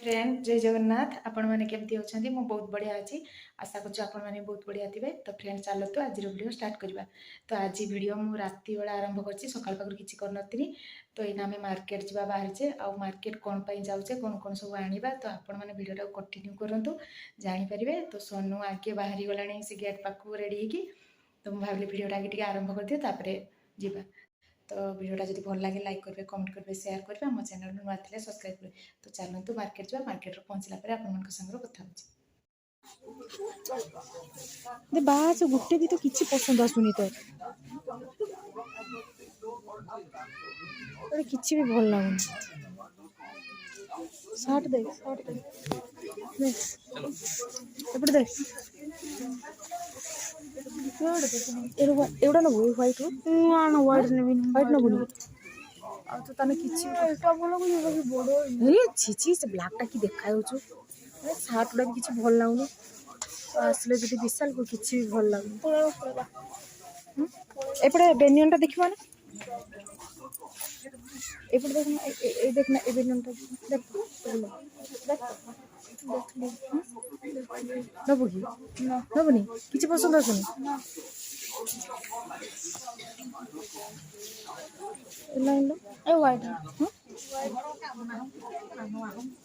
Friend जय जगन्नाथ आपण मैंने केमती अच्छा मु बहुत बढ़िया अच्छी आशा कर आपण मैंने बहुत बढ़िया थे। तो फ्रेंड चलतु आज वीडियो स्टार्ट करवा। तो आज वीडियो मु राति बेला आरंभ कर सकाल पाखर किसी करनी। तो ये आम मार्केट जा बाहर आउ मार्केट कौन जाऊे कौन कौन सब आना। तो आपण मैंने वीडियो कंटिन्यू करूँ जानीपारे। तो सोनू आगे बाहरी गला से गेट पाक रेडी होगी। तो मुझे भाविली वीडियोटा आगे आरंभ कर दिए जावा। तो वीडियोटा जब भल लगे लाइक करेंगे कमेंट करेंगे शेयर करेंगे आम चैनल नुआ थे सब्सक्राइब करेंगे। तो चलतु मार्केट जा मार्केट पहुँचला आपण सागर कथा बास गोटे भी तो किसी पसंद आसुनी तो किसी भी भल लगुन सार्ट दे एपटे दे एवढा नबू व्हाइट व्हाइट नबुनी तो ताने किछि एटा बोलो कि बड़ो ए छिछि से ब्लैक टा की देखा होछु सार्ट गुडा भी किछि भल लागुनी। आसले जदि विशाल को किछि भी भल लागुनी। एपटे बेनियन टा देखिबा ना एपटे देखना ए देखना ए बेनियन टा देख नबु की नबुनी किछि पसंद आसुनी लाइन लो ए वाइट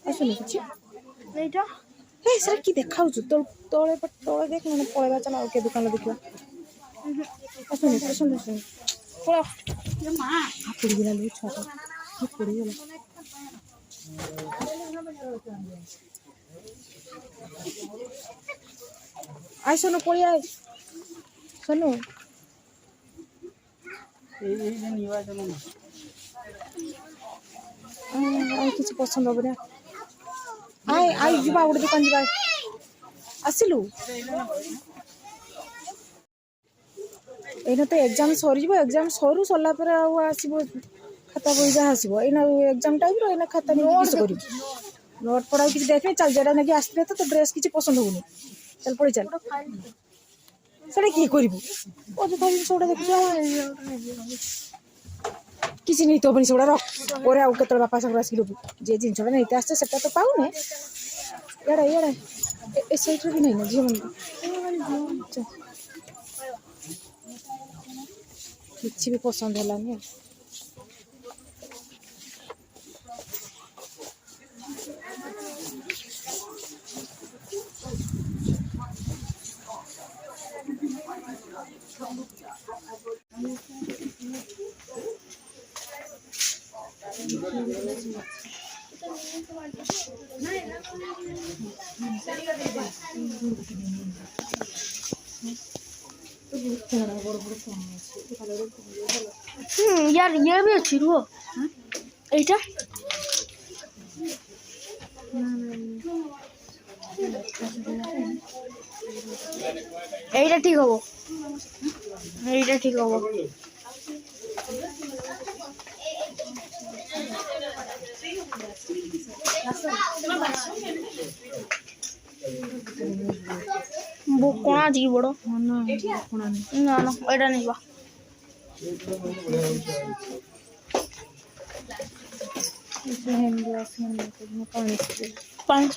आसुनी किछि एटा ए सर की देखाउ छु तोळे तोळे देख मन पळेबा चला और के दुकान देखिबा आसुनी पसंद आसुनी पळा ये मां पड़ी गेला लो छोटा ये पड़ी गेला आई सोनू पळी आई सोनू किसी पसंद हम ना आई आई जा गोटे दुकान जा आसिलु एना तो एग्जाम सरी एग्जाम सरू सरला आसो खाता बही जहाँ आसो एना एग्जाम टाइम एना खाता नहीं कर नोट पढ़ा कि देखे चल जेटा ना आसते तो ड्रेस किसी पसंद होनी चल पड़ी चल से किए कर अजथा जिन देख किसी नहीं तो से रख और आउ के बापा सागर आसिक जे जिनसा नहीं आसते से तो पाऊने याड़ा याड़ा ए साइड भी नहीं ना झील मन किसी भी पसंद है यार ये भी अच्छी रुको एटा एटा ठीक हो एटा ठीक हो वो कोना जी बड़ो ना ना एटा नहीं बा पाँच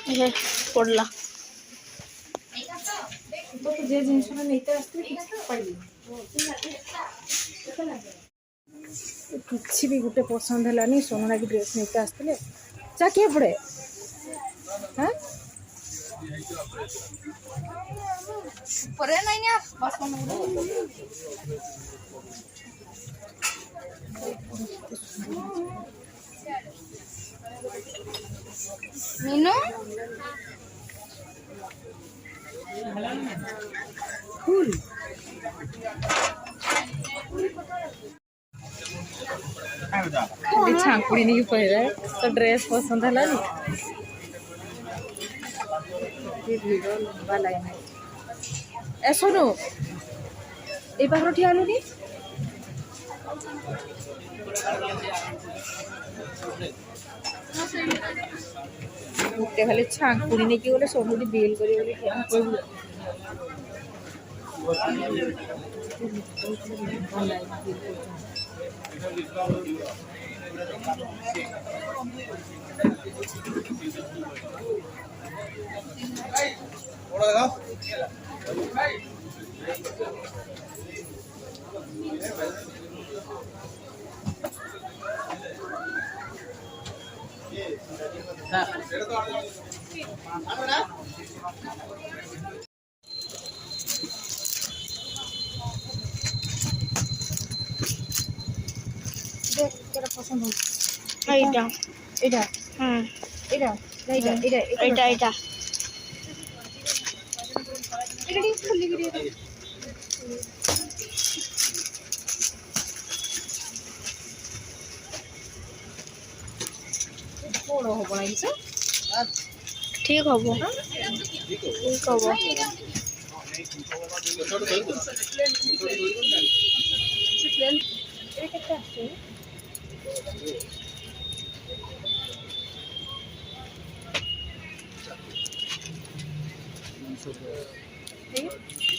ये पड़ला तो जे जिनस नहीं किसी भी गोटे पसंद है सोना लगी ड्रेस नहीं आसते जा किए पड़े हाँ परे नहीं यार बस मीनू फूल छांकुड़ी नहीं पहले तो ड्रेस पसंद है भिड़ लंबा लाइन है ए सोनू ये पाखर ठिया लुनी गोटे खाली छांकुड़ी नहीं गले सोनू बिल कर দেখ কেটা পছন্দ হচ্ছে এইটা এটা হুম এটা না এটা এটা এইটা এইটা এটা ঠিক খুলি গিয়ে এটা বড় হবো না কিছু ঠিক হবো ঠিক হবো এটা কেটে আসছে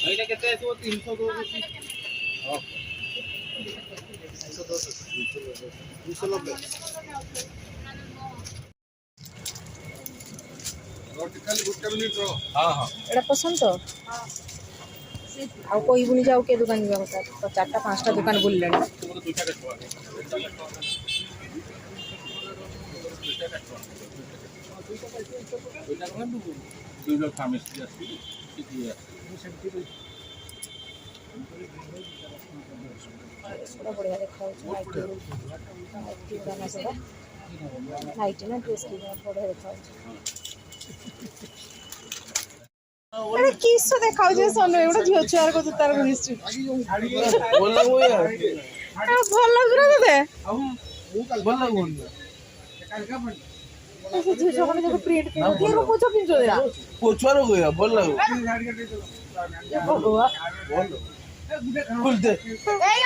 ଏଇଟା କେତେ ଆସିବ 302 ହଁ 290 ହଁ ହଁ এটা পছন্দ তো ଆଉ କହିବୁନି ଯେ ଆଉ କିଏ ଦୋକାନ ଯିବା କଥା ତ 4ଟା 5ଟା ଦୋକାନ ବୁଲିଲେଣି ତୁମର ଦୁଇଟା କାଟିବ ଦୁଇଟା କ'ଣ ଦୁଇଟା ଫାର୍ମାସି ଆସିବି ସେଟା ବଢ଼ିଆ ଦେଖାଯାଉଛି ନାଇଟି ଗୁଡ଼ା ନା ସେଟା ନାଇଟି ନା ଡ୍ରେସ୍ କି ବଢ଼ିଆ ଦେଖାଯାଉଛି ଏଟା କିସ ଦେଖାଯାଉଛି ସନ ଏଗୁଡ଼ା ଝିଅ ଛୁଆର କଥା ତାର ମିସ୍ତ୍ରୀ ଭଲ ଲାଗୁନି ଭଲ ଲାଗୁଛି ନା ତତେ ଭଲ ଲାଗୁନି ସେ ଝିଅ ଛୁଆମାନେ ଯୋଉ ପ୍ରିଣ୍ଟ ପିନ୍ଧନ୍ତି ଏର ପୋଛ ପିନ୍ଧୁଛନ୍ତି ନା ପଛୁଆର କହିବା ଭଲ ଲାଗୁ ଖୋଲିଦେ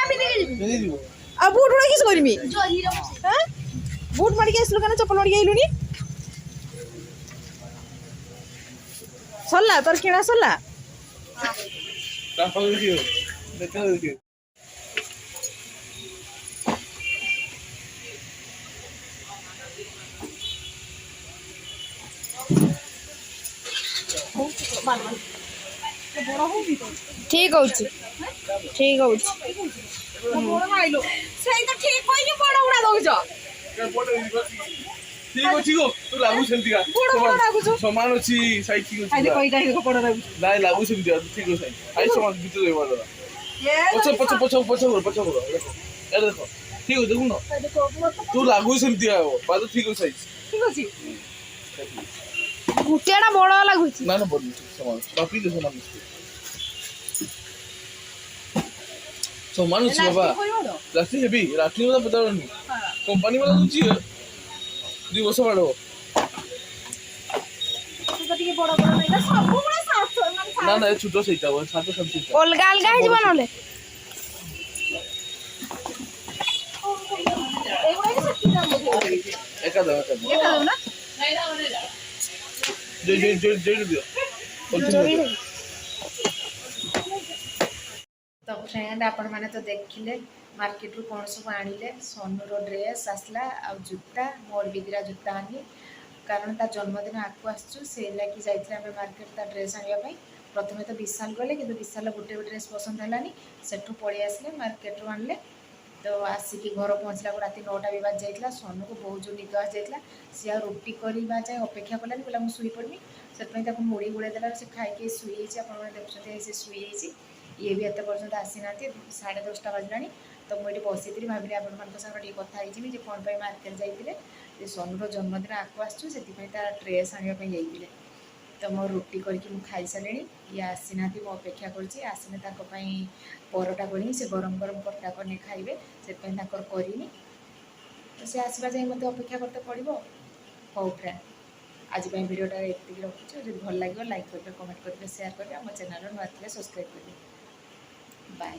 ପିନ୍ଧିଯିବୁ ଆଉ ବୁଟ ଗୁଡ଼ା କିସ କରିମି হ্যাঁ বুট মারিকে আসলো কেন চপ্পল মারিকে আইলুনি সরলা তোর কিনা সরলা ତାପରେ ଦେଖିବ ଦେଖା ଦେଖିବ ଠିକ ହଉଛି ଠିକ ହଉଛି ସେଇ ତ ଠିକ କହିନି ବଡ ଗୁଡା ଦଉଛ ଠିକ ଅଛି ଗୋ ତୁ ଲାଗୁ ସେମିତିକା ବଡ ବଡ ଲାଗୁଛୁ ସମାନ ଅଛି ସାଇଜ ଠିକ ଅଛି ଆଇଲେ କହିଟା ହେଇକ ବଡ ଲାଗୁଛୁ ନାଇଁ ଲାଗୁ ସେମିତିକା ଠିକ ଅଛି ସାଇଜ ସମାନ ଭିତରେ ରହିବା ଦାଦା ପଛ ପଛ ପଛ ପଛ ପଛ ଦେଖ ଏଇଟା ଦେଖ ଠିକ ଅଛି ଦେଖୁନ ତୁ ଲାଗୁ ସେମିତିକା ହବ ପାଦ ଠିକ ଅଛି ସାଇଜ ଠିକ ଅଛି ଗୋଟିଏଟା ବଡ ଲାଗୁଛି ନା ନା ବଡ ସମାନ ବାପି ଦେ ସମାନ ଅଛି ସମାନ ଅଛି ବାବା ରାତି ହେବି ରାତି କଥା ପଚାରନି କମ୍ପାନୀ ବାଲା ଦଉଛି 2 ବର୍ଷ ବାଡ ଟିକେ ବଡ ବଡ ନାଇଁ ସବୁ ଗୁଡା ନା ନା ଛୋଟ ସେଇଟା ସାତ ସାତ ସେଇଟା ଅଲଗା ଅଲଗା ହେଇଯିବ ନହେଲେ ଏକା ଦାও ନା ଯେ ଦିଅ तो फ्रेंड आपण मैंने तो देखिले मार्केट रू कौन सब आनिले सोनूर ड्रेस आसला आ जूता मोर भी दिरा जूता आनी कारण ता जन्मदिन आकु आसचु से लागी जाइथिले आमे मार्केट ता ड्रेस आनिया पई प्रथमे तो विशाल गले किंतु विशाल गोटे ड्रेस पसंद हलानी सेठू पळी आसले मार्केट रू आनले तो आसिकी घर पहुँचला राति 9टा भी बाज जाइथिला सोनू को बहुत जो निद आस जाइथिला सी आ रोटी करबा जाय अपेक्षा कलानी बोला मु सुई पड़मी सेटपई ताको मुड़ी गुळे देला से खाइके सुई हिची आपण माने देखछते से सुई हिची ये भी एत पर्यटन आसी ना 10:30 बाजला तो मुझे बसी भाविली आपण टे कथा जी कौन मार्केट जाइए सोनूर जन्मदिन आकु आसचु से ड्रेस आने जाइए तो मो रुटी करके खाई सारे ये आसी ना मो अपेक्षा करने परोटा करी से गरम गरम परोटा करने खाइबे से करनी तो सी आसवा जाए मत अपेक्षा करते पड़ो हौ फ्रेंड आज भिडियोटा ये रखुच्छे जो भल लगे लाइक करेंगे कमेंट करेंगे शेयर करेंगे आम चैनल नुआ सब्सक्राइब करेंगे बाय।